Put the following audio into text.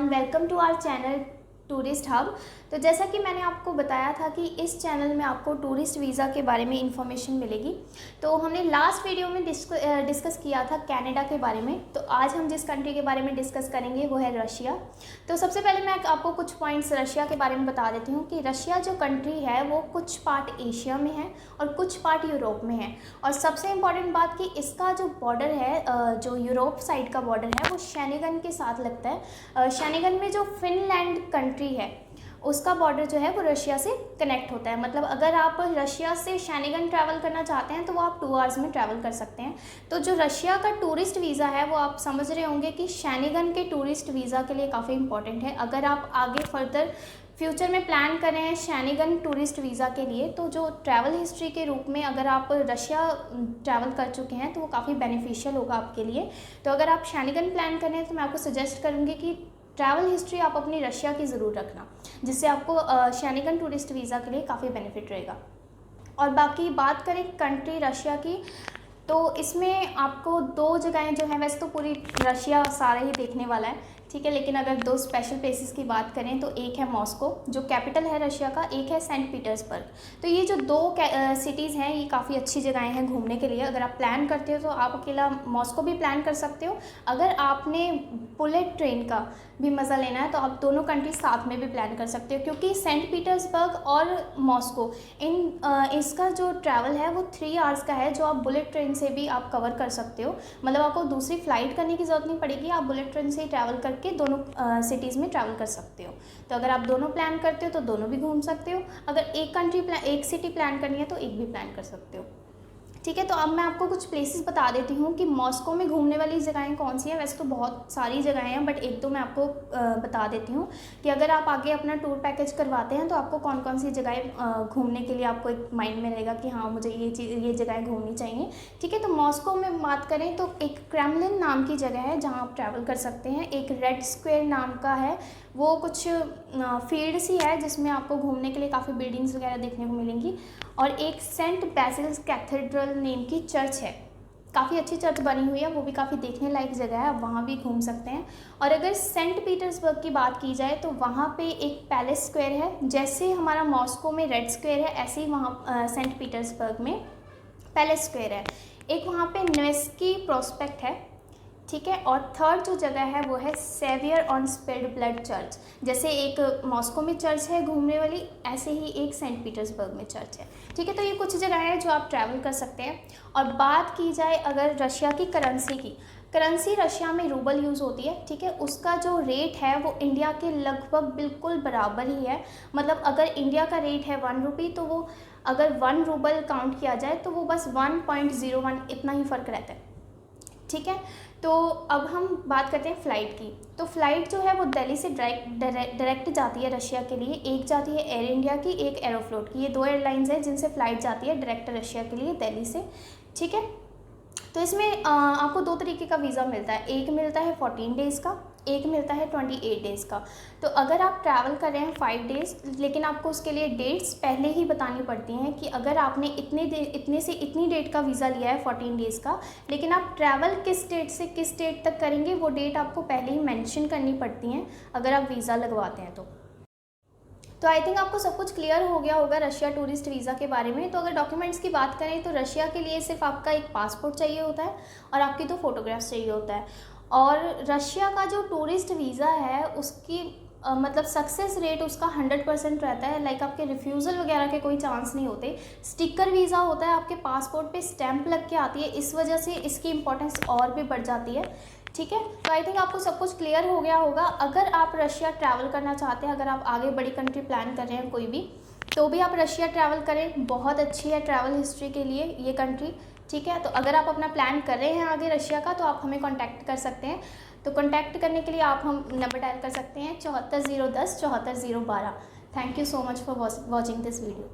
Everyone, welcome to our channel tourist hub. तो जैसा कि मैंने आपको बताया था कि इस चैनल में आपको टूरिस्ट वीज़ा के बारे में इंफॉर्मेशन मिलेगी। तो हमने लास्ट वीडियो में डिस्कस किया था कनाडा के बारे में। तो आज हम जिस कंट्री के बारे में डिस्कस करेंगे वो है रशिया। तो सबसे पहले मैं आपको कुछ पॉइंट्स रशिया के बारे में बता देती हूँ कि रशिया जो कंट्री है वो कुछ पार्ट एशिया में है और कुछ पार्ट यूरोप में है। और सबसे इम्पॉर्टेंट बात कि इसका जो बॉर्डर है, जो यूरोप साइड का बॉर्डर है, वो शेनिगन के साथ लगता है। शेनिगन में जो फिनलैंड कंट्री है उसका बॉर्डर जो है वो रशिया से कनेक्ट होता है। मतलब अगर आप रशिया से शेनिगन ट्रैवल करना चाहते हैं तो वो आप 2 आवर्स में ट्रैवल कर सकते हैं। तो जो रशिया का टूरिस्ट वीज़ा है वो आप समझ रहे होंगे कि शेनिगन के टूरिस्ट वीज़ा के लिए काफ़ी इंपॉर्टेंट है। अगर आप आगे फर्दर फ्यूचर में प्लान कर रहे हैं शेनिगन टूरिस्ट वीज़ा के लिए, तो जो ट्रैवल हिस्ट्री के रूप में अगर आप रशिया ट्रैवल कर चुके हैं तो वो काफ़ी बेनिफिशियल होगा आपके लिए। तो अगर आप शेनिगन प्लान कर रहे हैं तो मैं आपको सजेस्ट करूँगी कि ट्रैवल हिस्ट्री आप अपनी रशिया की ज़रूर रखना, जिससे आपको शेनिगन टूरिस्ट वीज़ा के लिए काफ़ी बेनिफिट रहेगा। और बाकी बात करें कंट्री रशिया की, तो इसमें आपको 2 जगहें जो हैं, वैसे तो पूरी रशिया सारा ही देखने वाला है, ठीक है, लेकिन अगर 2 स्पेशल प्लेसेस की बात करें तो एक है मॉस्को जो कैपिटल है रशिया का, एक है सेंट पीटर्सबर्ग। तो ये जो 2 सिटीज़ हैं ये काफ़ी अच्छी जगहें हैं घूमने के लिए। अगर आप प्लान करते हो तो आप अकेला मॉस्को भी प्लान कर सकते हो। अगर आपने बुलेट ट्रेन का भी मज़ा लेना है तो आप दोनों कंट्री साथ में भी प्लान कर सकते हो, क्योंकि सेंट पीटर्सबर्ग और मॉस्को इसका जो ट्रैवल है वो 3 आवर्स का है, जो आप बुलेट ट्रेन से भी आप कवर कर सकते हो। मतलब आपको दूसरी फ़्लाइट करने की ज़रूरत नहीं पड़ेगी, आप बुलेट ट्रेन से ही ट्रैवल करके दोनों सिटीज़ में ट्रैवल कर सकते हो। तो अगर आप दोनों प्लान करते हो तो दोनों भी घूम सकते हो। अगर एक सिटी प्लान करनी है तो एक भी प्लान कर सकते हो, ठीक है। तो अब मैं आपको कुछ प्लेसेस बता देती हूँ कि मॉस्को में घूमने वाली जगहें कौन सी हैं। वैसे तो बहुत सारी जगहें हैं, बट 1-2 मैं आपको बता देती हूँ कि अगर आप आगे अपना टूर पैकेज करवाते हैं तो आपको कौन कौन सी जगहें घूमने के लिए आपको एक माइंड में रहेगा कि हाँ मुझे ये जगहें घूमनी चाहिए, ठीक है। तो मॉस्को में बात करें तो एक क्रेमलिन नाम की जगह है जहाँ आप ट्रैवल कर सकते हैं। एक रेड स्क्वायर नाम का है, वो कुछ फील्ड सी है जिसमें आपको घूमने के लिए काफ़ी बिल्डिंग्स वगैरह देखने को मिलेंगी। और एक सेंट बेसिल्स कैथेड्रल नेम की चर्च है, काफ़ी अच्छी चर्च बनी हुई है, वो भी काफ़ी देखने लायक जगह है, आप वहाँ भी घूम सकते हैं। और अगर सेंट पीटर्सबर्ग की बात की जाए तो वहाँ पे एक पैलेस स्क्वायर है। जैसे हमारा मॉस्को में रेड स्क्वायर है, ऐसे ही वहाँ सेंट पीटर्सबर्ग में पैलेस स्क्वायर है। एक वहाँ पे नेवेस्की प्रोस्पेक्ट है, ठीक है। और थर्ड जो जगह है वो है saviour on spilled blood church. जैसे एक मॉस्को में चर्च है घूमने वाली, ऐसे ही एक सेंट पीटर्सबर्ग में चर्च है, ठीक है। तो ये कुछ जगह है जो आप ट्रैवल कर सकते हैं। और बात की जाए अगर रशिया की करेंसी की, करेंसी रशिया में रूबल यूज़ होती है, ठीक है। उसका जो रेट है वो इंडिया के लगभग बिल्कुल बराबर ही है। मतलब अगर इंडिया का रेट है 1 रुपी तो वो अगर 1 रूबल काउंट किया जाए तो वो बस 1.01 इतना ही फ़र्क रहता है, ठीक है। तो अब हम बात करते हैं फ़्लाइट की। तो फ़्लाइट जो है वो दिल्ली से डायरेक्ट जाती है रशिया के लिए। एक जाती है एयर इंडिया की, एक एरोफ्लोट की। ये 2 एयरलाइंस हैं जिनसे फ़्लाइट जाती है डायरेक्ट रशिया के लिए दिल्ली से, ठीक है। तो इसमें आपको 2 तरीके का वीज़ा मिलता है। एक मिलता है 14 डेज़ का, एक मिलता है 28 डेज़ का। तो अगर आप ट्रैवल कर रहे हैं 5 डेज़, लेकिन आपको उसके लिए डेट्स पहले ही बतानी पड़ती हैं कि अगर आपने इतने से इतनी डेट का वीज़ा लिया है 14 डेज़ का, लेकिन आप ट्रैवल किस डेट से किस डेट तक करेंगे वो डेट आपको पहले ही मेंशन करनी पड़ती हैं अगर आप वीज़ा लगवाते हैं तो आई थिंक आपको सब कुछ क्लियर हो गया होगा रशिया टूरिस्ट वीज़ा के बारे में। तो अगर डॉक्यूमेंट्स की बात करें तो रशिया के लिए सिर्फ आपका एक पासपोर्ट चाहिए होता है और आपकी 2 फोटोग्राफ्स चाहिए होता है। और रशिया का जो टूरिस्ट वीज़ा है उसकी मतलब सक्सेस रेट उसका 100% रहता है। लाइक आपके रिफ्यूज़ल वगैरह के कोई चांस नहीं होते। स्टिकर वीज़ा होता है, आपके पासपोर्ट पे स्टैंप लग के आती है, इस वजह से इसकी इम्पोर्टेंस और भी बढ़ जाती है, ठीक है। तो आई थिंक आपको सब कुछ क्लियर हो गया होगा। अगर आप रशिया ट्रैवल करना चाहते हैं, अगर आप आगे बड़ी कंट्री प्लान कर रहे हैं कोई भी, तो भी आप रशिया ट्रैवल करें, बहुत अच्छी है ट्रैवल हिस्ट्री के लिए ये कंट्री, ठीक है। तो अगर आप अपना प्लान कर रहे हैं आगे रशिया का तो आप हमें कॉन्टैक्ट कर सकते हैं। तो कॉन्टैक्ट करने के लिए आप हम नंबर डायल कर सकते हैं 74 010 74 012। Thank you so much for watching this video.